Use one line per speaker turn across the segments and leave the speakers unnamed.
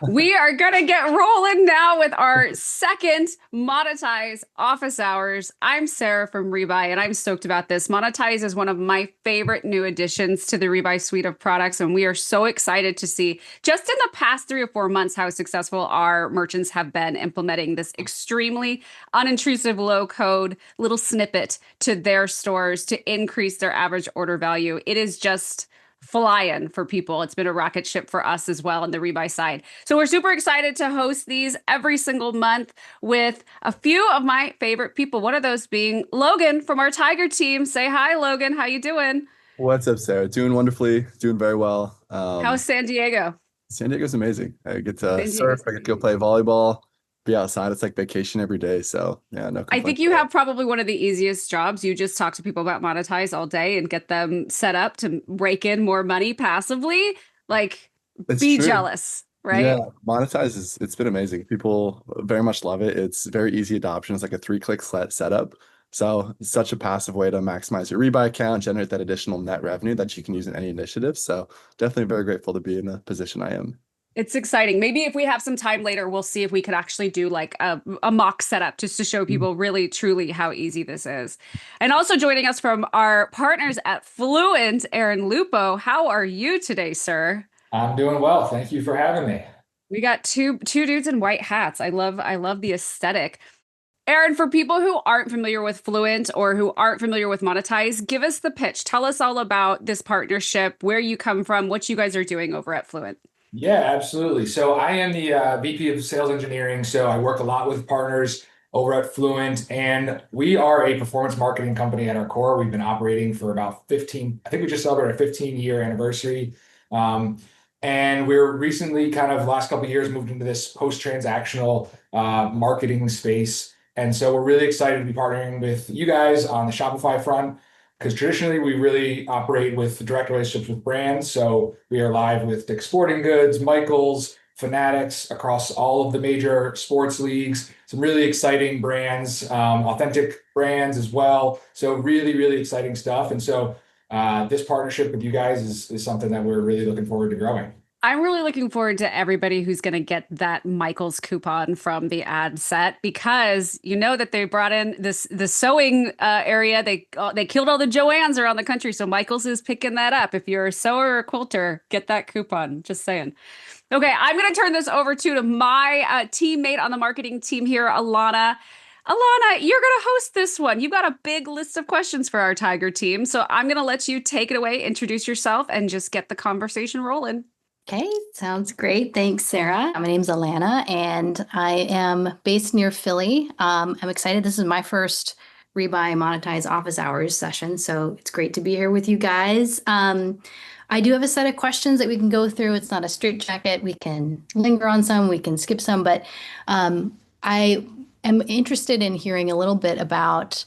We are going to get rolling now with our second Monetize office hours. I'm Sarah from Rebuy, and I'm stoked about this. Monetize is one of my favorite new additions to the Rebuy suite of products, and we are so excited to see just in the past 3 or 4 months how successful our merchants have been implementing this extremely unintrusive low code little snippet to their stores to increase their average order value. It is just flying for people. It's been a rocket ship for us as well on the Rebuy side. So we're super excited to host these every single month with a few of my favorite people. One of those being Logan from our Tiger team. Say hi, Logan. How you doing?
What's up, Sarah? Doing wonderfully, doing very well.
How's San Diego?
San Diego's amazing. I get to
San
surf,
Diego's
I get to go
amazing.
play volleyball, be outside. It's like vacation every day. So yeah, no
I think
complaints
you
there.
have probably one of the easiest jobs. You just talk to people about Monetize all day and get them set up to rake in more money passively. Like,
It's
be
true.
jealous,
Yeah,
right?
monetize is it's been amazing. People very much love it. It's very easy adoption. It's like a three-click setup. So it's such a passive way to maximize your rebuy account, generate that additional net revenue that you can use in any initiative. So definitely very grateful to be in the position I am.
It's exciting. Maybe if we have some time later, we'll see if we could actually do like a mock setup just to show people really, truly how easy this is. And also joining us from our partners at Fluent, Aaron Lupo. How are you today, sir?
I'm doing well. Thank you for having me.
We got two dudes in white hats. I love the aesthetic. Aaron, for people who aren't familiar with Fluent or who aren't familiar with Monetize, give us the pitch. Tell us all about this partnership, where you come from, what you guys are doing over at Fluent.
Yeah, absolutely. So I am the VP of Sales Engineering. So I work a lot with partners over at Fluent, and we are a performance marketing company at our core. We've been operating for about 15, I think we just celebrated a 15-year anniversary. Um, and we're recently kind of last couple of years moved into this post-transactional marketing space. And so we're really excited to be partnering with you guys on the Shopify front, because traditionally we really operate with direct relationships with brands. So we are live with Dick's Sporting Goods, Michaels, Fanatics across all of the major sports leagues. Some really exciting brands, authentic brands as well. So really, really exciting stuff. And so this partnership with you guys is something that we're really looking forward to growing.
I'm really looking forward to everybody who's going to get that Michaels coupon from the ad set because you know that they brought in this the sewing area. They killed all the Joannes around the country, so Michaels is picking that up. If you're a sewer or a quilter, get that coupon. Just saying. Okay, I'm going to turn this over to my teammate on the marketing team here, Alana. Alana, you're going to host this one. You've got a big list of questions for our Tiger team, so I'm going to let you take it away, introduce yourself, and just get the conversation rolling.
Okay, sounds great. Thanks, Sarah. My name's Alana, and I am based near Philly. I'm excited. This is my first Rebuy Monetize office hours session, so it's great to be here with you guys. I do have a set of questions that we can go through. It's not a straitjacket. We can linger on some, we can skip some, but I am interested in hearing a little bit about.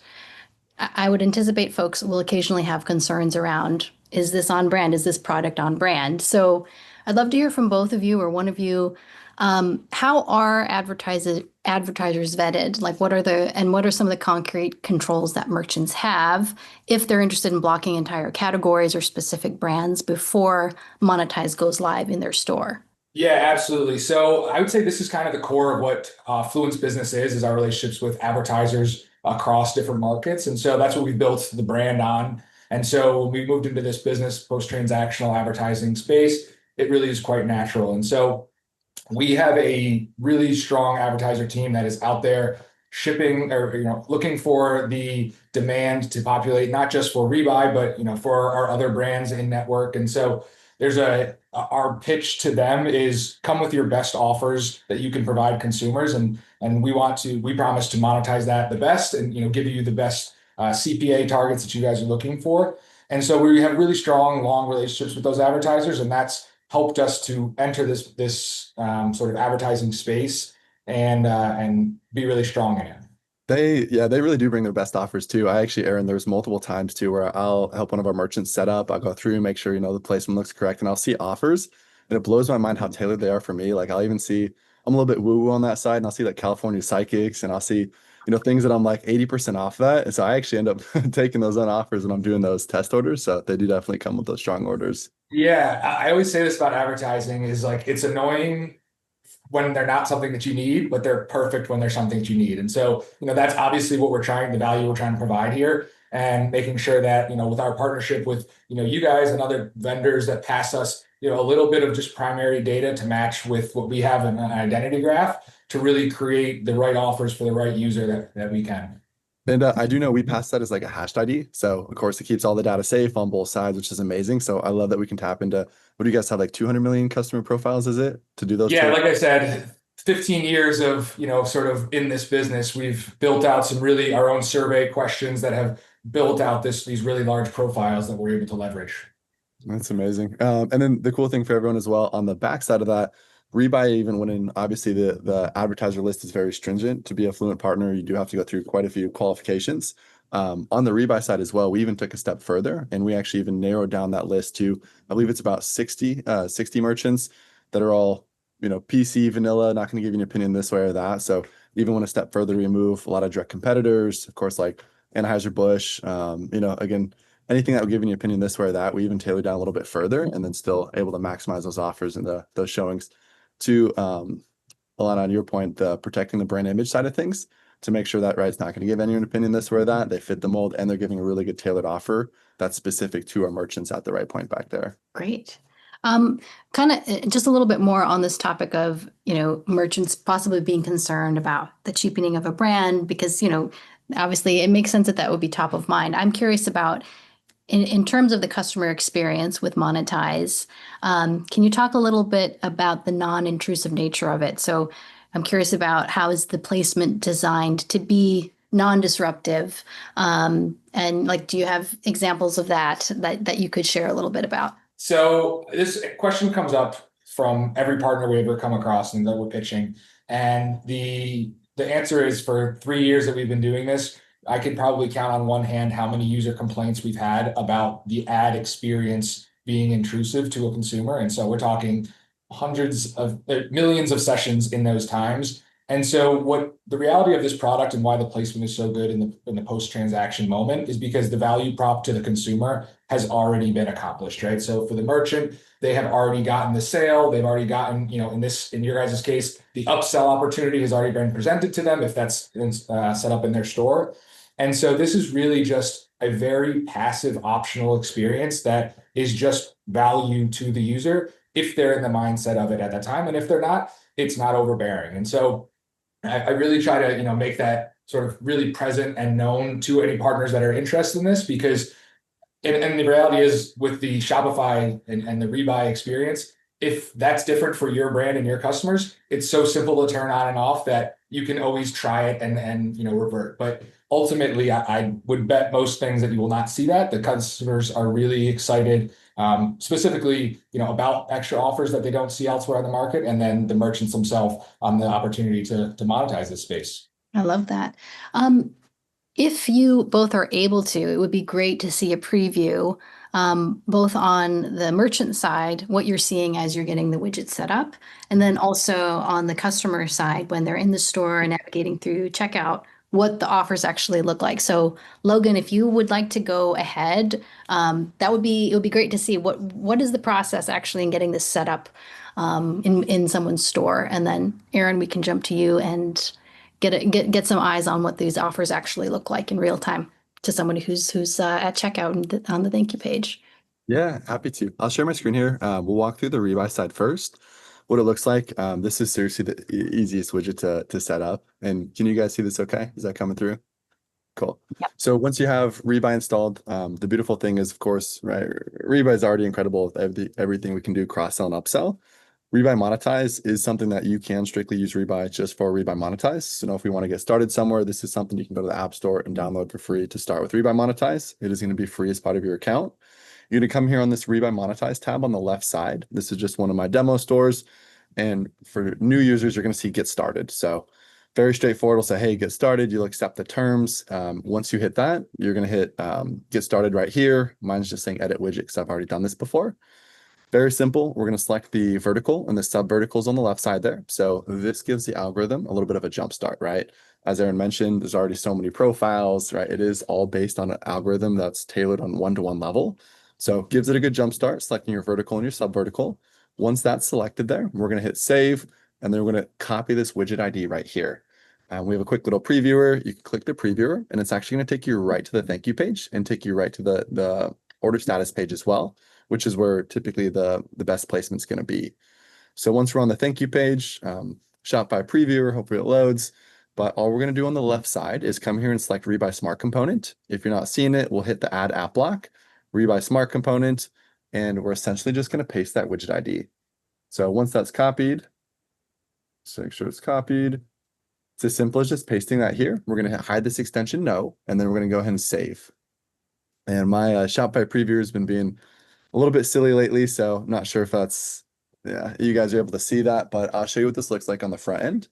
I would anticipate folks will occasionally have concerns around, is this on brand? Is this product on brand? So I'd love to hear from both of you or one of you. How are advertisers vetted? Like what are some of the concrete controls that merchants have if they're interested in blocking entire categories or specific brands before Monetize goes live in their store?
Yeah, absolutely. So I would say this is kind of the core of what Fluent's business is our relationships with advertisers across different markets. And so that's what we built the brand on. And so when we moved into this business post-transactional advertising space, it really is quite natural. And so we have a really strong advertiser team that is out there shipping or looking for the demand to populate not just for Rebuy, but for our other brands in network. And so there's our pitch to them is come with your best offers that you can provide consumers, and we promise to monetize that the best, and give you the best CPA targets that you guys are looking for. And so we have really strong, long relationships with those advertisers, and that's helped us to enter this sort of advertising space and be really strong in it.
They really do bring their best offers too. I actually, Aaron, there's multiple times too where I'll help one of our merchants set up. I'll go through, make sure, the placement looks correct, and I'll see offers. And it blows my mind how tailored they are for me. Like I'll even see, I'm a little bit woo-woo on that side, and I'll see like California Psychics, and I'll see, things that I'm like 80% off that. And so I actually end up taking those on offers when I'm doing those test orders. So they do definitely come with those strong orders.
Yeah, I always say this about advertising is like it's annoying when they're not something that you need, but they're perfect when they're something that you need. And so, that's obviously what the value we're trying to provide here, and making sure that, with our partnership with, you guys and other vendors that pass us, a little bit of just primary data to match with what we have in an identity graph to really create the right offers for the right user that we can.
And I do know we pass that as like a hashed ID. So of course it keeps all the data safe on both sides, which is amazing. So I love that we can tap into, what do you guys have, like 200 million customer profiles, is it, to do those?
Yeah, like I said, 15 years of, sort of in this business, we've built out some really our own survey questions that have built out these really large profiles that we're able to leverage.
That's amazing. And then the cool thing for everyone as well, on the backside of that, Rebuy, even when in, obviously the advertiser list is very stringent. To be a Fluent partner, you do have to go through quite a few qualifications. On the Rebuy side as well, we even took a step further, and we actually even narrowed down that list to, I believe it's about 60 merchants that are all, PC, vanilla, not going to give you an opinion this way or that. So even went a step further, we remove a lot of direct competitors, of course, like Anheuser-Busch, again, anything that would give you an opinion this way or that, we even tailor down a little bit further, and then still able to maximize those offers and those showings. To Alana, on your point, the protecting the brand image side of things, to make sure that it's not going to give anyone an opinion this way or that, they fit the mold, and they're giving a really good tailored offer that's specific to our merchants at the right point back there.
Great. Kind of just a little bit more on this topic of, merchants possibly being concerned about the cheapening of a brand, because, obviously it makes sense that would be top of mind. I'm curious about, in terms of the customer experience with Monetize, can you talk a little bit about the non-intrusive nature of it? So I'm curious about, how is the placement designed to be non-disruptive? And do you have examples of that you could share a little bit about?
So this question comes up from every partner we ever come across and that we're pitching. And the answer is, for 3 years that we've been doing this, I could probably count on one hand how many user complaints we've had about the ad experience being intrusive to a consumer. And so we're talking millions of sessions in those times. And so what the reality of this product and why the placement is so good in the post-transaction moment is because the value prop to the consumer has already been accomplished, right? So for the merchant, they have already gotten the sale. They've already gotten, in your guys' case, the upsell opportunity has already been presented to them if that's set up in their store. And so this is really just a very passive optional experience that is just value to the user if they're in the mindset of it at that time. And if they're not, it's not overbearing. And so I really try to, make that sort of really present and known to any partners that are interested in this, because and the reality is, with the Shopify and the Rebuy experience, if that's different for your brand and your customers, it's so simple to turn on and off that you can always try it and revert. But ultimately, I would bet most things that you will not see that. The customers are really excited, specifically, about extra offers that they don't see elsewhere on the market, and then the merchants themselves on the opportunity to monetize this space.
I love that. If you both are able to, it would be great to see a preview, both on the merchant side, what you're seeing as you're getting the widget set up, and then also on the customer side, when they're in the store and navigating through checkout, what the offers actually look like. So Logan, if you would like to go ahead, it would be great to see what is the process actually in getting this set up in someone's store. And then Aaron, we can jump to you and get some eyes on what these offers actually look like in real time to someone who's at checkout on the thank you page.
Yeah, happy to. I'll share my screen here. We'll walk through the Rebuy side first. What it looks like. This is seriously the easiest widget to set up. And can you guys see this okay? Is that coming through? Cool.
Yep.
So once you have Rebuy installed, the beautiful thing is, of course, right, Rebuy is already incredible with everything we can do cross-sell and upsell. Rebuy Monetize is something that you can strictly use Rebuy just for Rebuy Monetize. So if we want to get started somewhere, this is something you can go to the App Store and download for free to start with Rebuy Monetize. It is going to be free as part of your account. You're going to come here on this Rebuy Monetize tab on the left side. This is just one of my demo stores. And for new users, you're going to see Get Started. So very straightforward. It'll say, hey, get started. You'll accept the terms. Once you hit that, you're going to hit Get Started right here. Mine's just saying Edit Widget because I've already done this before. Very simple. We're going to select the vertical and the sub verticals on the left side there. So this gives the algorithm a little bit of a jump start, right? As Aaron mentioned, there's already so many profiles, right? It is all based on an algorithm that's tailored on one-to-one level. So it gives it a good jump start, selecting your vertical and your sub vertical. Once that's selected there, we're going to hit save. and then we're going to copy this widget ID right here. We have a quick little previewer. You can click the previewer, and it's actually going to take you right to the thank you page and take you right to the order status page as well, which is where typically the best placement is going to be. So once we're on the thank you page, Shopify previewer, hopefully it loads. But all we're going to do on the left side is come here and select Rebuy Smart Component. If you're not seeing it, we'll hit the Add App block, Rebuy Smart Component, and we're essentially just going to paste that widget ID. So once that's copied, just make sure it's copied. It's as simple as just pasting that here. We're going to hide this extension no, and then we're going to go ahead and save. And my Shopify previewer has been being a little bit silly lately, so I'm not sure if that's, yeah, you guys are able to see that, but I'll show you what this looks like on the front end.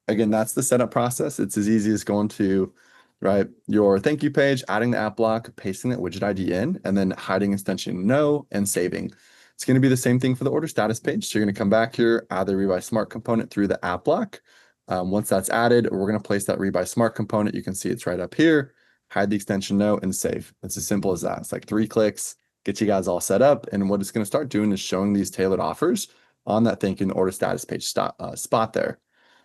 Again, that's the setup process. It's as easy as going to, right, your thank you page, adding the app block, pasting that widget ID in, and then hiding extension no and saving. It's going to be the same thing for the order status page. So you're going to come back here, add the Rebuy Smart component through the app block. Once that's added, we're going to place that Rebuy Smart component. You can see it's right up here. Hide the extension no and save. It's as simple as that. It's like 3 clicks, get you guys all set up. And what it's going to start doing is showing these tailored offers on that thank you and order status page spot there.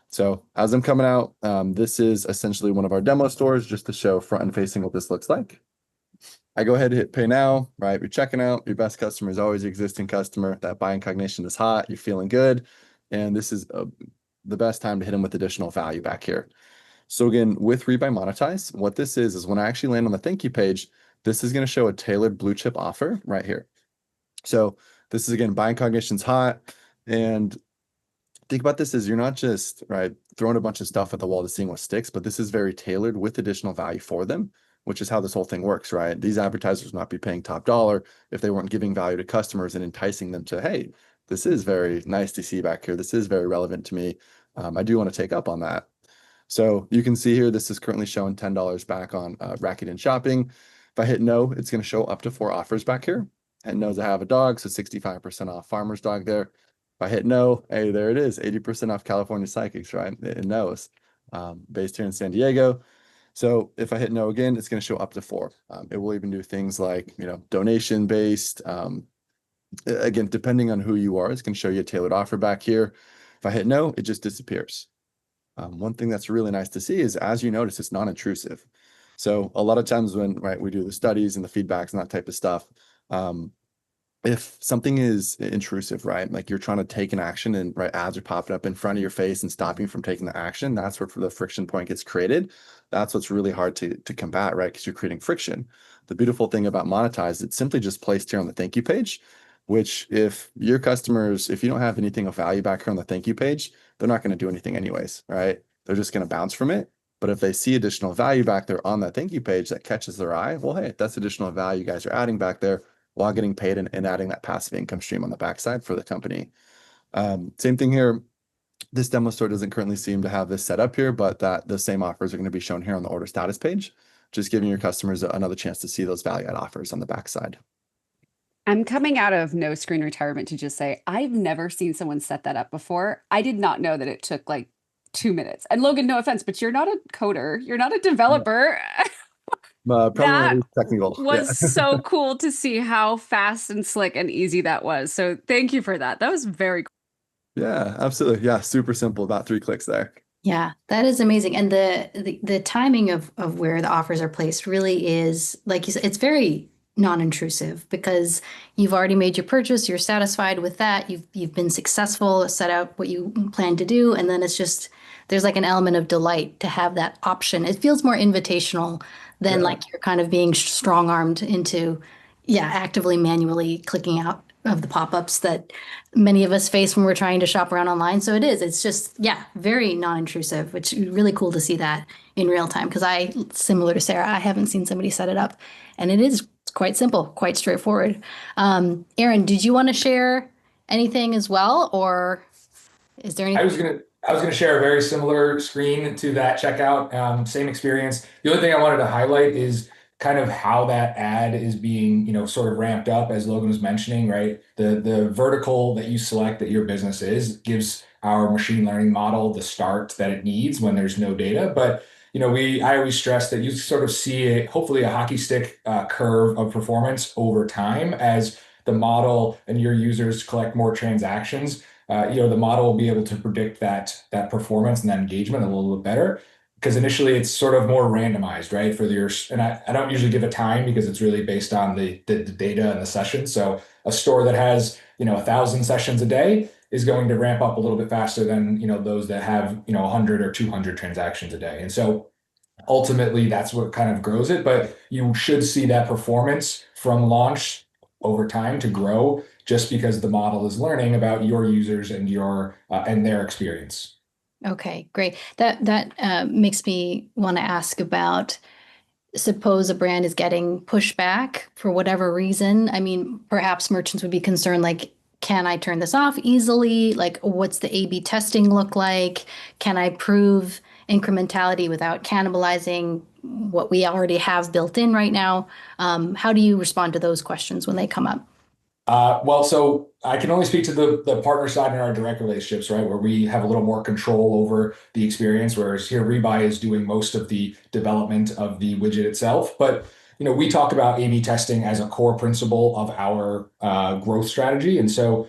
So as I'm coming out, this is essentially one of our demo stores just to show front and facing what this looks like. I go ahead and hit pay now, right? You're checking out. Your best customer is always your existing customer. That buying cognition is hot. You're feeling good. And this is the best time to hit them with additional value back here. So again, with Rebuy Monetize, what this is when I actually land on the thank you page, this is going to show a tailored blue chip offer right here. So this is, again, buying cognition's hot. And think about this as you're not just, right, throwing a bunch of stuff at the wall to seeing what sticks, but this is very tailored with additional value for them, which is how this whole thing works, right? These advertisers would not be paying top dollar if they weren't giving value to customers and enticing them to, hey, this is very nice to see back here. This is very relevant to me. I do want to take up on that. So you can see here, this is currently showing $10 back on Rakuten Shopping. If I hit no, it's going to show up to 4 offers back here. And knows I have a dog, so 65% off Farmer's Dog there. If I hit no, hey, there it is, 80% off California Psychics, right? It knows, based here in San Diego. So if I hit no again, it's going to show up to 4. It will even do things like, donation based. Again, depending on who you are, it's going to show you a tailored offer back here. If I hit no, it just disappears. One thing that's really nice to see is, as you notice, it's non-intrusive. So a lot of times when, right, we do the studies and the feedbacks and that type of stuff, if something is intrusive, right, like you're trying to take an action and, right, ads are popping up in front of your face and stopping you from taking the action, that's where the friction point gets created. That's what's really hard to combat, right, because you're creating friction. The beautiful thing about Monetize, it's simply just placed here on the thank you page, which if your customers, if you don't have anything of value back here on the thank you page, they're not going to do anything anyways, right? They're just going to bounce from it. But if they see additional value back there on that thank you page that catches their eye, well, hey, that's additional value you guys are adding back there while getting paid and adding that passive income stream on the backside for the company. Same thing here. This demo store doesn't currently seem to have this set up here, but that the same offers are going to be shown here on the order status page, just giving your customers another chance to see those value add offers on the backside.
I'm coming out of no screen retirement to just say, I've never seen someone set that up before. I did not know that it took like 2 minutes. And Logan, no offense, but you're not a coder. You're not a developer. That
technical.
was so cool to see how fast and slick and easy that was. So thank you for that. That was very cool.
Yeah, absolutely. Yeah, super simple, about 3 clicks there.
Yeah, that is amazing. And the timing of where the offers are placed really is, like you said, it's very non-intrusive because you've already made your purchase, you're satisfied with that, you've been successful, set out what you plan to do, and then it's just there's like an element of delight to have that option. It feels more invitational than like you're kind of being strong-armed into actively manually clicking out of the pop-ups that many of us face when we're trying to shop around online. So it's just very non-intrusive, which is really cool to see that in real time, because similar to Sarah, I haven't seen somebody set it up, and it is quite simple, quite straightforward. Aaron, did you want to share anything as well, or is there anything?
I was gonna share a very similar screen to that checkout, same experience. The only thing I wanted to highlight is kind of how that ad is being, sort of ramped up, as Logan was mentioning, right? The vertical that you select that your business is gives our machine learning model the start that it needs when there's no data. But I always stress that you sort of see hopefully a hockey stick curve of performance over time as the model and your users collect more transactions. the model will be able to predict that performance and that engagement a little bit better. Because initially it's sort of more randomized, right? And I don't usually give a time because it's really based on the data and the sessions. So a store that has, 1,000 sessions a day is going to ramp up a little bit faster than, those that have, 100 or 200 transactions a day. And so ultimately that's what kind of grows it, but you should see that performance from launch over time to grow just because the model is learning about your users and and their experience.
Okay, great. That makes me want to ask about, suppose a brand is getting pushback for whatever reason. I mean, perhaps merchants would be concerned, like, can I turn this off easily? Like, what's the A/B testing look like? Can I prove incrementality without cannibalizing what we already have built in right now? How do you respond to those questions when they come up?
So I can only speak to the partner side in our direct relationships, right, where we have a little more control over the experience, whereas here Rebuy is doing most of the development of the widget itself. But we talk about A/B testing as a core principle of our growth strategy, and so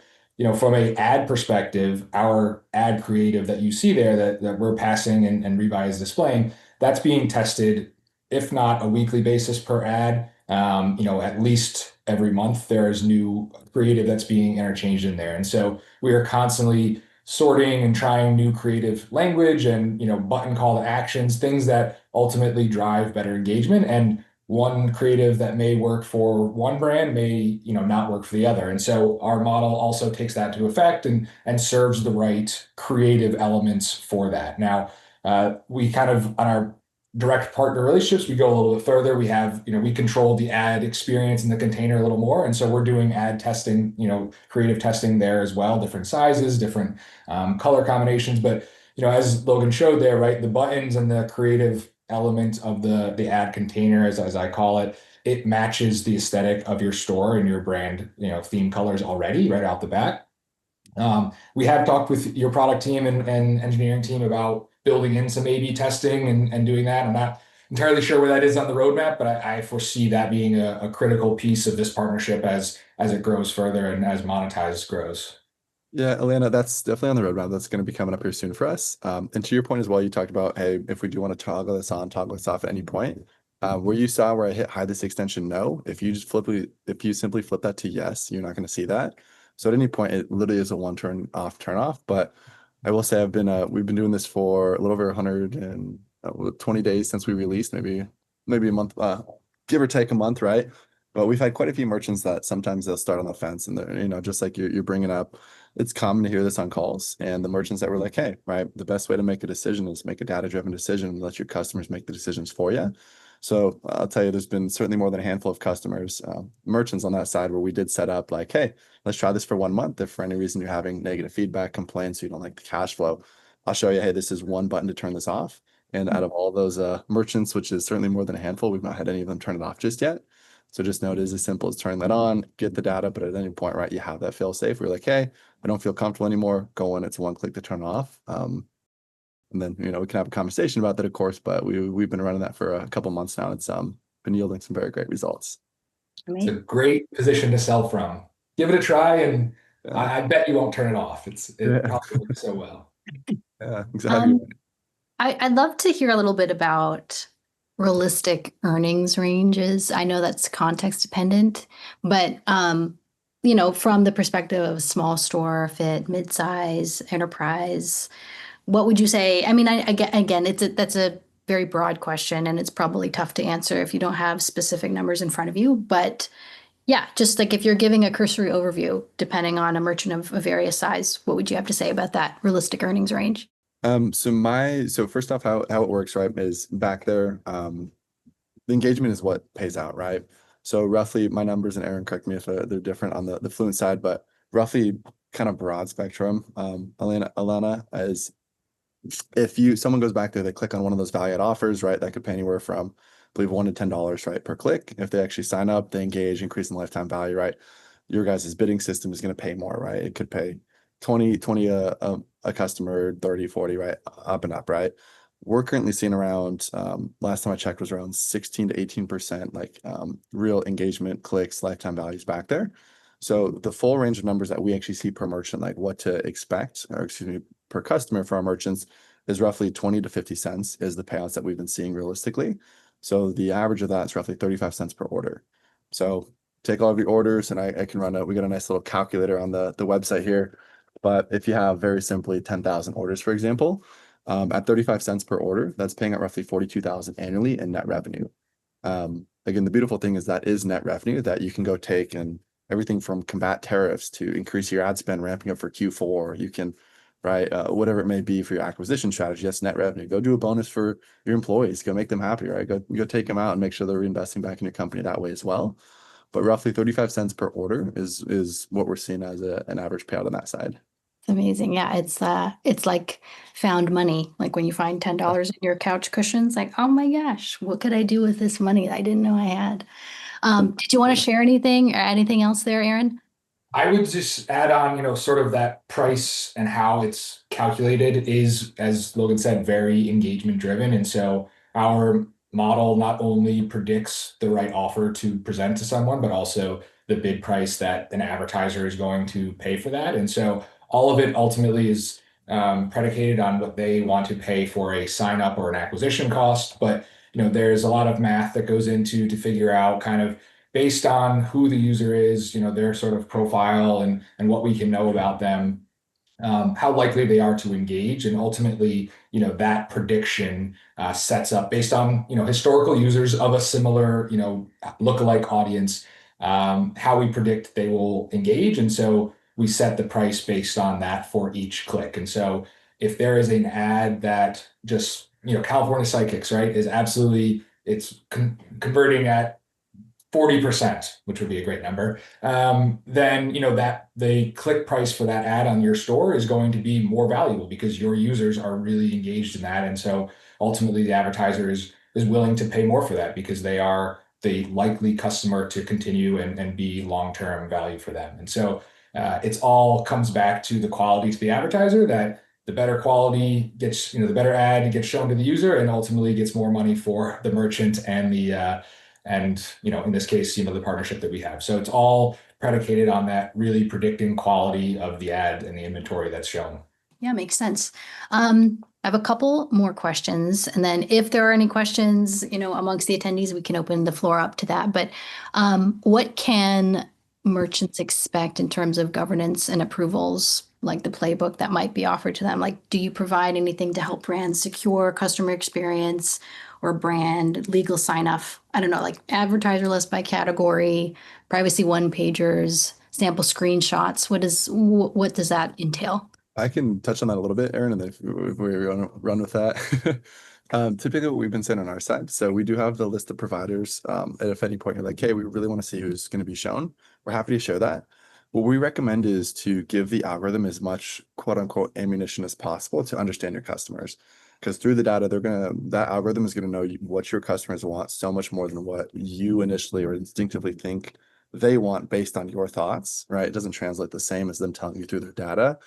from a ad perspective, our ad creative that you see there that we're passing and Rebuy is displaying, that's being tested, if not a weekly basis per ad. At least every month there is new creative that's being interchanged in there. And so we are constantly sorting and trying new creative language and, button call to actions, things that ultimately drive better engagement. And one creative that may work for one brand may, not work for the other. And so our model also takes that to effect and serves the right creative elements for that. Now, we kind of on our direct partner relationships, we go a little bit further. We have, we control the ad experience in the container a little more. And so we're doing ad testing, creative testing there as well, different sizes, different color combinations. But, as Logan showed there, right, the buttons and the creative element of the ad container, as I call it, it matches the aesthetic of your store and your brand, theme colors already right out the bat. We have talked with your product team and engineering team about building in some A/B testing and doing that. I'm not entirely sure where that is on the roadmap, but I foresee that being a critical piece of this partnership as it grows further and as Monetize grows.
Yeah, Alana, that's definitely on the roadmap. That's going to be coming up here soon for us. And to your point as well, you talked about, hey, if we do want to toggle this on, toggle this off at any point. Where you saw where I hit hide this extension, no. If you simply flip that to yes, you're not going to see that. So at any point, it literally is a one turn off. But I will say we've been doing this for a little over 120 days since we released, maybe a month, give or take a month, right? But we've had quite a few merchants that sometimes they'll start on the fence and they're, just like you're bringing up, it's common to hear this on calls, and the merchants that were like, hey, right, the best way to make a decision is make a data-driven decision and let your customers make the decisions for you. So I'll tell you, there's been certainly more than a handful of customers, merchants on that side where we did set up like, hey, let's try this for 1 month. If for any reason you're having negative feedback, complaints, you don't like the cash flow, I'll show you, hey, this is one button to turn this off. And out of all those merchants, which is certainly more than a handful, we've not had any of them turn it off just yet. So just know it is as simple as turning that on, get the data, but at any point, right, you have that fail safe. We're like, hey, I don't feel comfortable anymore. Go in, it's one click to turn off. And then, we can have a conversation about that, of course, but we've been running that for a couple months now. It's been yielding some very great results.
It's a great position to sell from. Give it a try, and I bet you won't turn it off. It probably works so well.
Yeah, exactly.
I'd love to hear a little bit about realistic earnings ranges. I know that's context dependent, but from the perspective of small store, fit, mid-size, enterprise, what would you say? I mean, again, that's a very broad question, and it's probably tough to answer if you don't have specific numbers in front of you. But yeah, just like if you're giving a cursory overview, depending on a merchant of various size, what would you have to say about that realistic earnings range?
So first off, how it works, right, is back there, the engagement is what pays out, right? So roughly my numbers, and Aaron, correct me if they're different on the Fluent side, but roughly kind of broad spectrum, Alana, is if someone goes back there, they click on one of those value add offers, right? That could pay anywhere from, I believe, $1 to $10, right, per click. If they actually sign up, they engage, increase in lifetime value, right? Your guys' bidding system is going to pay more, right? It could pay 20 a customer, 30, 40, right? Up and up, right? We're currently seeing around, last time I checked was around 16 to 18%, like real engagement, clicks, lifetime values back there. So the full range of numbers that we actually see per merchant, like what to expect, or excuse me, per customer for our merchants is roughly 20 to 50 cents is the payouts that we've been seeing realistically. So the average of that is roughly 35 cents per order. So take all of your orders and I can we got a nice little calculator on the website here. But if you have very simply 10,000 orders, for example, at 35 cents per order, that's paying out roughly 42,000 annually in net revenue. Again, the beautiful thing is that is net revenue that you can go take and everything from combat tariffs to increase your ad spend, ramping up for Q4. You can, right, whatever it may be for your acquisition strategy. That's net revenue. Go do a bonus for your employees. Go make them happy, right? Go take them out and make sure they're reinvesting back in your company that way as well. But roughly 35 cents per order is what we're seeing as an average payout on that side.
It's amazing. Yeah, it's like found money. Like when you find $10 in your couch cushions, like, oh my gosh, what could I do with this money I didn't know I had? Did you want to share anything or anything else there, Aaron?
I would just add on, sort of that price and how it's calculated is, as Logan said, very engagement driven. And so our model not only predicts the right offer to present to someone, but also the bid price that an advertiser is going to pay for that. And so all of it ultimately is predicated on what they want to pay for a sign up or an acquisition cost. But there's a lot of math that goes into to figure out kind of based on who the user is, their sort of profile and what we can know about them, how likely they are to engage, and ultimately, that prediction sets up based on historical users of a similar lookalike audience, how we predict they will engage, and so we set the price based on that for each click. And so if there is an ad that just California Psychics, right, is absolutely it's converting at 40%, which would be a great number, then that the click price for that ad on your store is going to be more valuable because your users are really engaged in that. And so ultimately the advertiser is willing to pay more for that because they are the likely customer to continue and be long-term value for them. And so it's all comes back to the quality to the advertiser, that the better quality gets, the better ad gets shown to the user and ultimately gets more money for the merchant and in this case, the partnership that we have. So it's all predicated on that really predicting quality of the ad and the inventory that's shown.
Yeah, makes sense. I have a couple more questions, and then if there are any questions, amongst the attendees, we can open the floor up to that. But what can merchants expect in terms of governance and approvals, like the playbook that might be offered to them? Like, do you provide anything to help brands secure customer experience or brand legal sign off? I don't know, like advertiser list by category, privacy one pagers, sample screenshots. What does that entail?
I can touch on that a little bit, Aaron, and then if we run with that. Typically what we've been saying on our side. So we do have the list of providers. And if at any point you're like, hey, we really want to see who's going to be shown, we're happy to share that. What we recommend is to give the algorithm as much quote unquote ammunition as possible to understand your customers. Because through the data, that algorithm is going to know what your customers want so much more than what you initially or instinctively think they want based on your thoughts, right? It doesn't translate the same as them telling you through their data.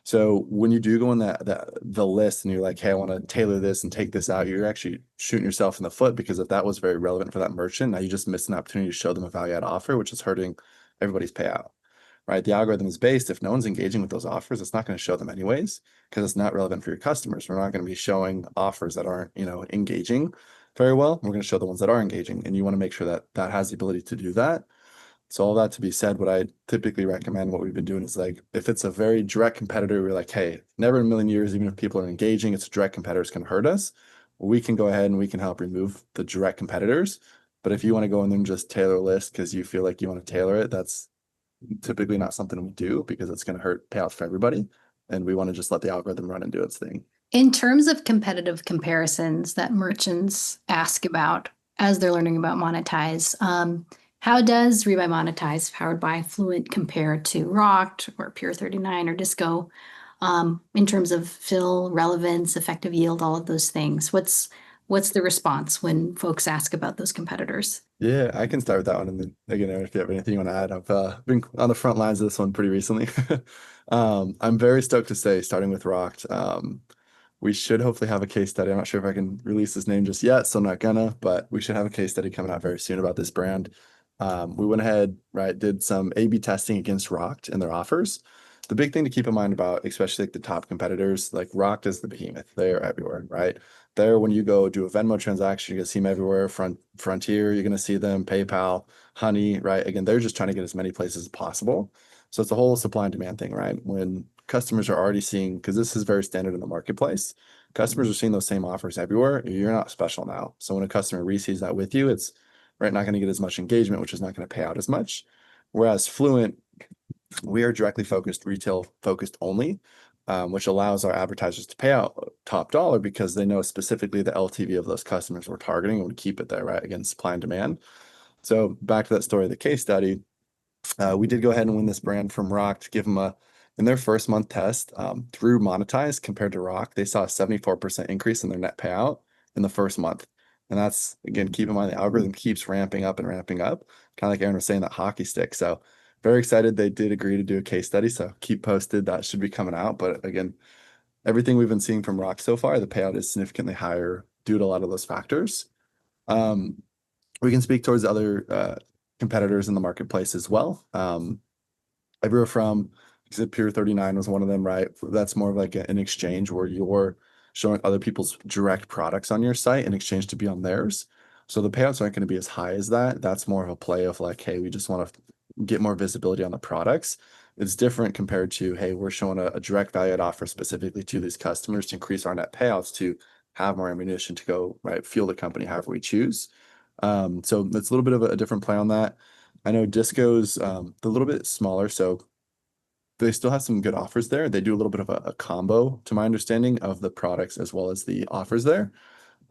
So when you do go on the list and you're like, hey, I want to tailor this and take this out, you're actually shooting yourself in the foot, because if that was very relevant for that merchant, now you just missed an opportunity to show them a value add offer, which is hurting everybody's payout, right? The algorithm is based, if no one's engaging with those offers, it's not going to show them anyways, because it's not relevant for your customers. We're not going to be showing offers that aren't, engaging very well. We're going to show the ones that are engaging, and you want to make sure that that has the ability to do that. So all that to be said, what I typically recommend, what we've been doing is like, if it's a very direct competitor, we're like, hey, never in a million years, even if people are engaging, it's a direct competitor, it's going to hurt us. We can go ahead and we can help remove the direct competitors. But if you want to go in there and just tailor a list because you feel like you want to tailor it, that's typically not something we do, because it's going to hurt payouts for everybody. And we want to just let the algorithm run and do its thing.
In terms of competitive comparisons that merchants ask about as they're learning about Monetize, how does Rebuy Monetize, powered by Fluent, compare to Rocked or Pure 39 or Disco, in terms of fill, relevance, effective yield, all of those things? What's the response when folks ask about those competitors?
Yeah, I can start with that one. And then again, Aaron, if you have anything you want to add, I've been on the front lines of this one pretty recently. I'm very stoked to say, starting with Rocked, we should hopefully have a case study. I'm not sure if I can release his name just yet, so I'm not gonna, but we should have a case study coming out very soon about this brand. We went ahead, right, did some A/B testing against Rocked and their offers. The big thing to keep in mind about, especially like the top competitors, like Rocked is the behemoth. They're everywhere, right? There, when you go do a Venmo transaction, you're gonna see them everywhere. Frontier, you're gonna see them. PayPal, Honey, right? Again, they're just trying to get as many places as possible. So it's a whole supply and demand thing, right? When customers are already seeing, because this is very standard in the marketplace, customers are seeing those same offers everywhere. You're not special now. So when a customer resees that with you, it's right, not going to get as much engagement, which is not going to pay out as much. Whereas Fluent, we are directly focused, retail focused only, which allows our advertisers to pay out top dollar because they know specifically the LTV of those customers we're targeting and would keep it there, right? Again, supply and demand. So back to that story of the case study, we did go ahead and win this brand from Rock to give them in their first month test through Monetize compared to Rock, they saw a 74% increase in their net payout in the first month. And that's, again, keep in mind the algorithm keeps ramping up and ramping up, kind of like Aaron was saying, that hockey stick. So very excited they did agree to do a case study. So keep posted. That should be coming out. But again, everything we've been seeing from Rock so far, the payout is significantly higher due to a lot of those factors. We can speak towards other competitors in the marketplace as well. Everywhere from, Pure 39 was one of them, right? That's more of like an exchange where you're showing other people's direct products on your site in exchange to be on theirs. So the payouts aren't going to be as high as that. That's more of a play of like, hey, we just want to get more visibility on the products. It's different compared to, hey, we're showing a direct value add offer specifically to these customers to increase our net payouts to have more ammunition to go, right, fuel the company however we choose. So it's a little bit of a different play on that. I know Disco's a little bit smaller, so they still have some good offers there. They do a little bit of a combo, to my understanding, of the products as well as the offers there.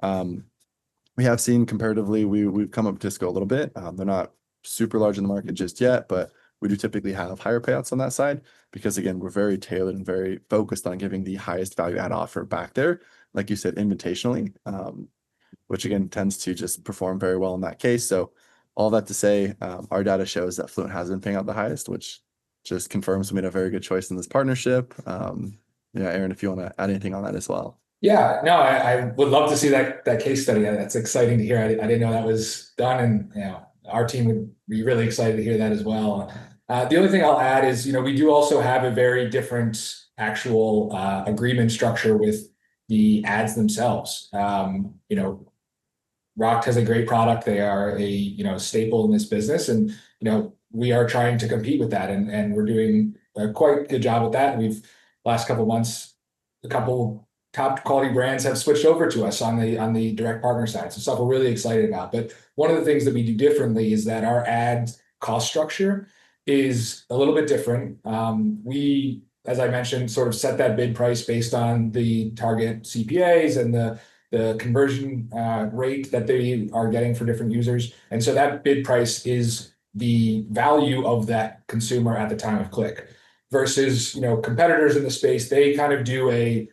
We have seen comparatively, we've come up Disco a little bit. They're not super large in the market just yet, but we do typically have higher payouts on that side because, again, we're very tailored and very focused on giving the highest value add offer back there, like you said, invitationally, which again tends to just perform very well in that case. So all that to say, our data shows that Fluent has been paying out the highest, which just confirms we made a very good choice in this partnership. Yeah, Aaron, if you want to add anything on that as well.
Yeah, no, I would love to see that case study. That's exciting to hear. I didn't know that was done, and our team would be really excited to hear that as well. The only thing I'll add is, we do also have a very different actual agreement structure with the ads themselves. Rocked has a great product. They are a staple in this business, and we are trying to compete with that, and we're doing a quite good job with that. We've last couple of months, a couple top quality brands have switched over to us on the direct partner side. So stuff we're really excited about. But one of the things that we do differently is that our ad cost structure is a little bit different. We, as I mentioned, sort of set that bid price based on the target CPAs and the conversion rate that they are getting for different users. And so that bid price is the value of that consumer at the time of click versus, competitors in the space, they kind of do a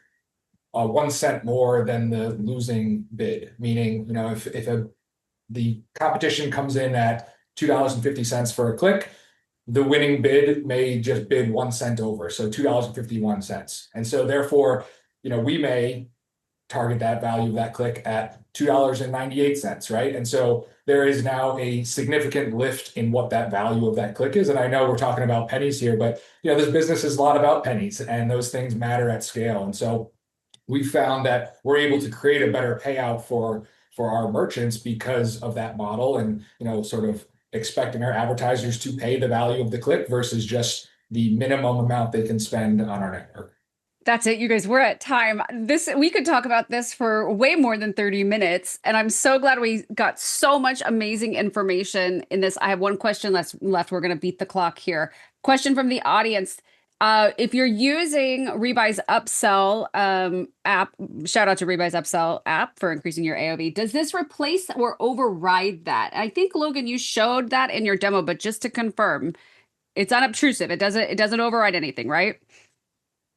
1 cent more than the losing bid, meaning, if the competition comes in at $2.50 for a click, the winning bid may just bid 1 cent over, so $2.51. And so therefore, we may target that value of that click at $2.98, right? And so there is now a significant lift in what that value of that click is. And I know we're talking about pennies here, but this business is a lot about pennies, and those things matter at scale. And so we found that we're able to create a better payout for our merchants because of that model, and sort of expecting our advertisers to pay the value of the click versus just the minimum amount they can spend on our network.
That's it, you guys. We're at time. We could talk about this for way more than 30 minutes. And I'm so glad we got so much amazing information in this. I have one question left. We're going to beat the clock here. Question from the audience. If you're using Rebuy's upsell app, shout out to Rebuy's upsell app for increasing your AOV. Does this replace or override that? I think, Logan, you showed that in your demo, but just to confirm, it's unobtrusive. It doesn't override anything, right?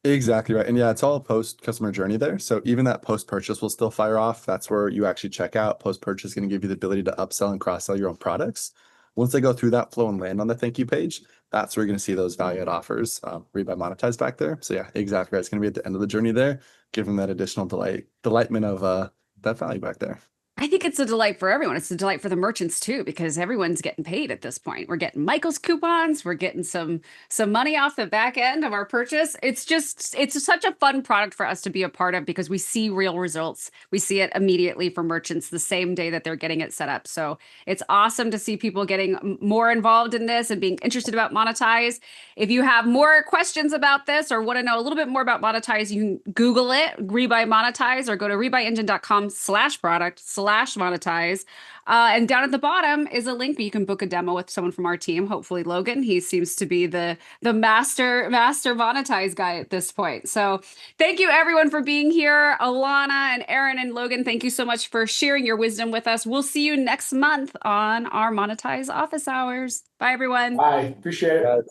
Exactly right. And yeah, it's all post customer journey there. So even that post purchase will still fire off. That's where you actually check out. Post purchase is going to give you the ability to upsell and cross sell your own products. Once they go through that flow and land on the thank you page, that's where you're going to see those value add offers, Rebuy Monetize back there. So yeah, exactly right. It's going to be at the end of the journey there, giving that additional delightment of that value back there.
I think it's a delight for everyone. It's a delight for the merchants too, because everyone's getting paid at this point. We're getting Michael's coupons. We're getting some money off the back end of our purchase. It's such a fun product for us to be a part of because we see real results. We see it immediately for merchants the same day that they're getting it set up. So it's awesome to see people getting more involved in this and being interested about Monetize. If you have more questions about this or want to know a little bit more about Monetize, you can Google it, Rebuy Monetize, or go to rebuyengine.com/product/monetize. And down at the bottom is a link where you can book a demo with someone from our team. Hopefully, Logan. He seems to be the master Monetize guy at this point. So thank you everyone for being here. Alana and Aaron and Logan, thank you so much for sharing your wisdom with us. We'll see you next month on our Monetize office hours. Bye, everyone.
Bye. Appreciate it.